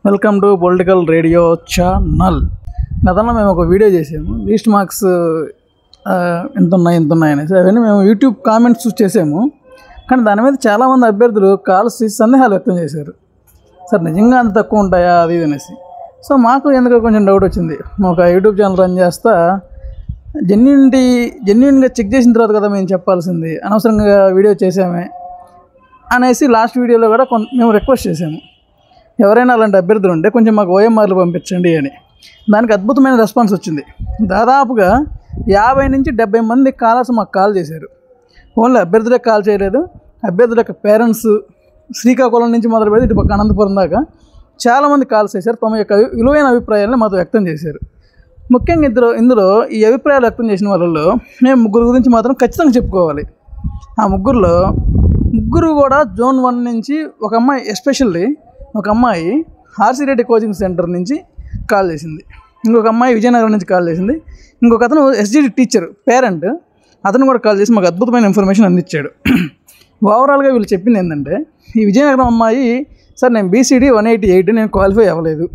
Welcome to political radio channel. గతంలో మేము ఒక వీడియో చేసాము, లీస్ట్ మార్క్స్ ఎంత ఉన్నాయి అనేసి. అవన్నీ మేము యూట్యూబ్ కామెంట్స్ చేసాము. కానీ దాని మీద చాలామంది అభ్యర్థులు కాల్స్ చేసి సందేహాలు వ్యక్తం చేశారు. సార్ నిజంగా అంత తక్కువ ఉంటాయా అది ఇది అనేసి. సో మాకు ఎందుకో కొంచెం డౌట్ వచ్చింది. ఒక యూట్యూబ్ ఛానల్ రన్ చేస్తా జెన్యున్గా చెక్ చేసిన తర్వాత కదా మేము చెప్పాల్సింది, అనవసరంగా వీడియో చేసామే అనేసి లాస్ట్ వీడియోలో కూడా మేము రిక్వెస్ట్ చేసాము, ఎవరైనా అలాంటి అభ్యర్థులు ఉంటే కొంచెం మాకు ఓఎంఆర్లు పంపించండి అని. దానికి అద్భుతమైన రెస్పాన్స్ వచ్చింది. దాదాపుగా 50 నుంచి 70 మంది కాలర్స్ మాకు కాల్ చేశారు. ఓన్లీ అభ్యర్థులే కాల్ చేయలేదు, అభ్యర్థుల యొక్క పేరెంట్స్ శ్రీకాకుళం నుంచి మొదలు పెడితే ఇటు పక్క అనంతపురం దాకా చాలామంది కాల్స్ చేశారు. తమ యొక్క విలువైన అభిప్రాయాలను మాతో వ్యక్తం చేశారు. ముఖ్యంగా ఇందులో ఈ అభిప్రాయాలు వ్యక్తం చేసిన వాళ్ళలో మేము ముగ్గురు గురించి మాత్రం ఖచ్చితంగా చెప్పుకోవాలి. ఆ ముగ్గురు కూడా జోన్ 1 నుంచి ఒక అమ్మాయి, ఎస్పెషల్లీ ఒక అమ్మాయి ఆర్సీ రెడ్డి కోచింగ్ సెంటర్ నుంచి కాల్ చేసింది, ఇంకొక అమ్మాయి విజయనగరం నుంచి కాల్ చేసింది, ఇంకొక అతను ఎస్జిడి టీచర్ పేరెంట్, అతను కూడా కాల్ చేసి మాకు అద్భుతమైన ఇన్ఫర్మేషన్ అందించాడు. ఓవరాల్గా వీళ్ళు చెప్పింది ఏంటంటే, ఈ విజయనగరం అమ్మాయి సార్ నేను బీసీడీ 188 నేను క్వాలిఫై అవ్వలేదు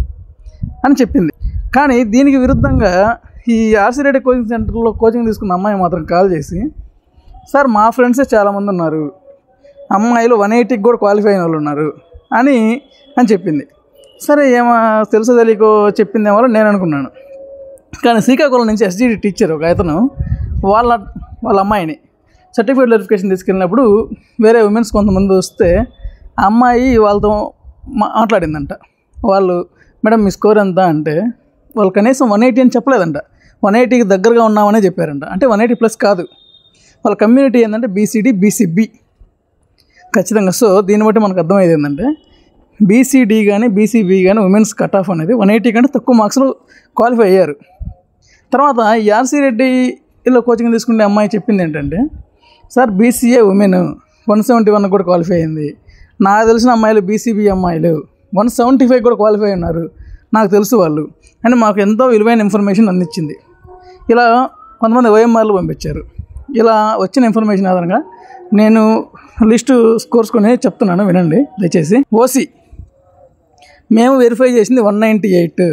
అని చెప్పింది. కానీ దీనికి విరుద్ధంగా ఈ ఆర్సీ రెడ్డి కోచింగ్ సెంటర్లో కోచింగ్ తీసుకున్న అమ్మాయి మాత్రం కాల్ చేసి, సార్ మా ఫ్రెండ్సే చాలామంది ఉన్నారు, అమ్మాయిలు 180కి కూడా క్వాలిఫై అయిన వాళ్ళు ఉన్నారు అని చెప్పింది. సరే ఏమో తెలుసో తెలియకో చెప్పిందేమో నేను అనుకున్నాను. కానీ శ్రీకాకుళం నుంచి ఎస్జిడి టీచర్ ఒక అతను వాళ్ళ అమ్మాయిని సర్టిఫికేట్ వెరిఫికేషన్ తీసుకెళ్ళినప్పుడు వేరే ఉమెన్స్ కొంతమంది వస్తే ఆ అమ్మాయి వాళ్ళతో మాట్లాడిందంట. వాళ్ళు మేడం మీ స్కోర్ ఎంత అంటే వాళ్ళు కనీసం 180 అని చెప్పలేదంట, 180కి దగ్గరగా ఉన్నామనే చెప్పారంట. అంటే 180+ కాదు, వాళ్ళ కమ్యూనిటీ ఏంటంటే బీసీడీ బీసీబీ ఖచ్చితంగా. సో దీన్ని బట్టి మనకు అర్థమయ్యేది ఏంటంటే బీసీడీ కానీ బీసీబీ కానీ ఉమెన్స్ కట్ ఆఫ్ అనేది 180 కంటే తక్కువ మార్క్స్లో క్వాలిఫై అయ్యారు. తర్వాత ఈ ఆర్సీ రెడ్డిలో కోచింగ్ తీసుకునే అమ్మాయి చెప్పింది ఏంటంటే, సార్ బీసీఏ ఉమెన్ 171 కూడా క్వాలిఫై అయింది, నాకు తెలిసిన అమ్మాయిలు బీసీబీ అమ్మాయిలు 175 కూడా క్వాలిఫై ఉన్నారు, నాకు తెలుసు వాళ్ళు అని మాకు ఎంతో విలువైన ఇన్ఫర్మేషన్ అందించింది. ఇలా కొంతమంది ఓఎంఆర్లు పంపించారు. ఇలా వచ్చిన ఇన్ఫర్మేషన్ ఆధారంగా నేను లిస్టు స్కోర్స్ కొన్ని చెప్తున్నాను, వినండి దయచేసి. ఓసీ మేము వెరిఫై చేసింది 198,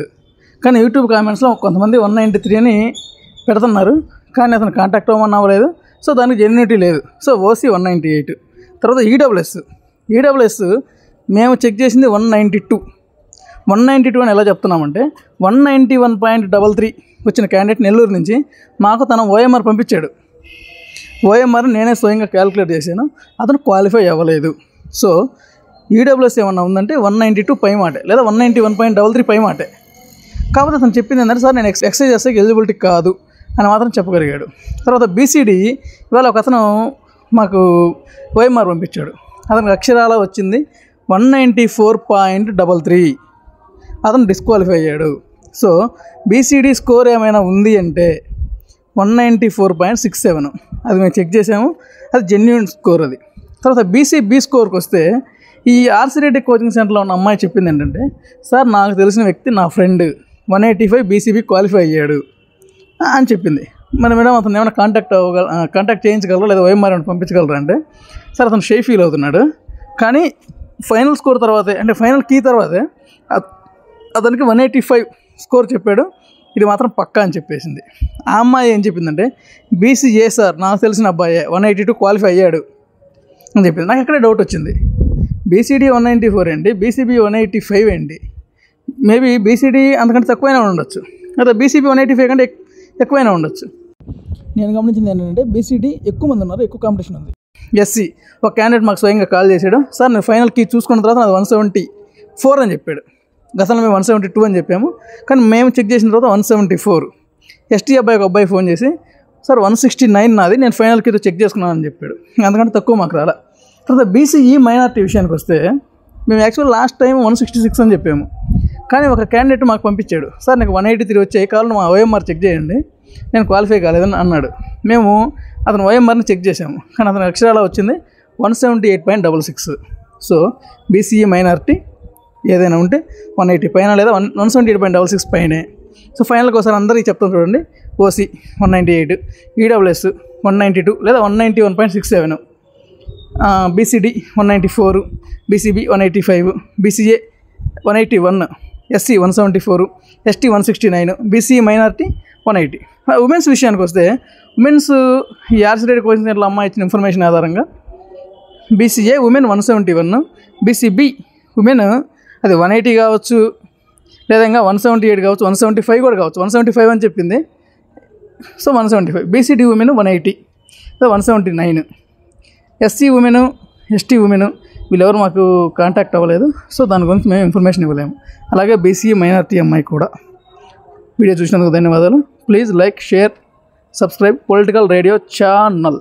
కానీ యూట్యూబ్ కామెంట్స్లో కొంతమంది 193 అని పెడుతున్నారు, కానీ అతను కాంటాక్ట్ అవ్వమని అవ్వలేదు, సో దానికి జెన్యూనిటీ లేదు. So OC 198. తర్వాత ఈడబ్ల్యూఎస్ మేము చెక్ చేసింది 192 అని ఎలా చెప్తున్నామంటే 191.33 వచ్చిన క్యాండిడేట్ నెల్లూరు నుంచి మాకు తన ఓఎంఆర్ పంపించాడు. ఓఎంఆర్ నేనే స్వయంగా క్యాలిక్యులేట్ చేశాను, అతను క్వాలిఫై అవ్వలేదు. సో ఈడబ్ల్యూఎస్ ఏమన్నా ఉందంటే 192 పై మాటే, లేదా 191.33 పై మాటే. కాకపోతే అతను చెప్పింది ఏంటంటే, సార్ నేను ఎక్సైజ్ చేస్తే ఎలిజిబిలిటీ కాదు అని మాత్రం చెప్పగలిగాడు. తర్వాత బీసీడీ ఇవాళ ఒక అతను మాకు ఓఎంఆర్ పంపించాడు, అతనికి అక్షరాల వచ్చింది 194.33, అతను డిస్క్వాలిఫై అయ్యాడు. సో బీసీడీ స్కోర్ ఏమైనా ఉంది అంటే 194.67, అది మేము చెక్ చేసాము, అది జెన్యూన్ స్కోర్ అది. తర్వాత బీసీబీ స్కోర్కి వస్తే ఈ ఆర్సీ రెడ్డి కోచింగ్ సెంటర్లో ఉన్న అమ్మాయి చెప్పింది ఏంటంటే, సార్ నాకు తెలిసిన వ్యక్తి నా ఫ్రెండ్ 185 బీసీబీ క్వాలిఫై అయ్యాడు అని చెప్పింది. మరి మేడం అతను ఏమైనా కాంటాక్ట్ చేయించగలరా లేదా ఓఎంఆర్ అని పంపించగలరా అంటే, సార్ అతను షై ఫీల్ అవుతున్నాడు, కానీ ఫైనల్ స్కోర్ తర్వాతే, అంటే ఫైనల్ కీ తర్వాతే అతనికి 185 స్కోర్ చెప్పాడు, ఇది మాత్రం పక్కా అని చెప్పేసింది. ఆ అమ్మాయి ఏం చెప్పిందంటే, బీసీఏ సార్ నాకు తెలిసిన అబ్బాయే 182 క్వాలిఫై అయ్యాడు అని చెప్పింది. నాకు ఎక్కడే డౌట్ వచ్చింది, బీసీడీ 194 ఏంటి, బీసీబీ 185 ఏంటి, మేబీ బీసీడీ అంతకంటే తక్కువైనా ఉండొచ్చు, లేదా బీసీబీ 185 కంటే ఎక్కువైనా ఉండొచ్చు. నేను గమనించింది ఏంటంటే బీసీడీ ఎక్కువ మంది ఉన్నారు, ఎక్కువ కాంపిటీషన్ ఉంది. ఎస్సీ ఒక క్యాండిడేట్ మాకు స్వయంగా కాల్ చేశాడు, సార్ నేను ఫైనల్ కీ చూసుకున్న తర్వాత నాది 174 అని చెప్పాడు. గతంలో మేము 172 అని చెప్పాము, కానీ మేము చెక్ చేసిన తర్వాత 174. ఎస్టీ ఒక అబ్బాయి ఫోన్ చేసి, సార్ 169 నాది, నేను ఫైనల్ కీతో చెక్ చేసుకున్నాను అని చెప్పాడు, అందుకంటే తక్కువ మాకు రాలా. తర్వాత బీసీఈ మైనారిటీ విషయానికి వస్తే మేము యాక్చువల్ లాస్ట్ టైం 166 అని చెప్పాము, కానీ ఒక క్యాండిడేట్ మాకు పంపించాడు, సార్ నాకు 183 వచ్చాయి, కావాలని మా ఓఎంఆర్ చెక్ చేయండి, నేను క్వాలిఫై కాలేదని అన్నాడు. మేము అతను ఓఎంఆర్ని చెక్ చేసాము, కానీ అతని అక్షరాల వచ్చింది 178.66. సో బీసీఈ మైనారిటీ ఏదైనా ఉంటే 180 పైన లేదా 178.66 పైనే. సో ఫైనల్కి ఒకసారి అందరికీ చెప్తాను చూడండి, ఓసీ 198, ఈడబ్ల్యూఎస్ 192 లేదా 191.67, BCD 194, BCB 185, BCA 181, SC 174, ST 169, BC minority 180. Womens విషయానికి వస్తే ఉమెన్స్ ఈ ఆర్సిడెడ్ క్వశ్చన్ సెంటర్లో అమ్మాయి ఇచ్చిన ఇన్ఫర్మేషన్ ఆధారంగా బీసీఏ ఉమెన్ 171, బీసీబీ ఉమెన్ అది 180 కావచ్చు, లేదా 178 కావచ్చు, 175 కూడా కావచ్చు. 175 అని చెప్పింది, so 175. BCD women 180, so 179. SC women, ST women వీళ్ళెవరు మాకు కాంటాక్ట్ అవ్వలేదు, సో దాని గురించి మేము ఇన్ఫర్మేషన్ ఇవ్వలేము. అలాగే బీసీ మైనారిటీ అమ్మాయి కూడా. వీడియో చూసినందుకు ధన్యవాదాలు. Please like, share, subscribe political radio channel.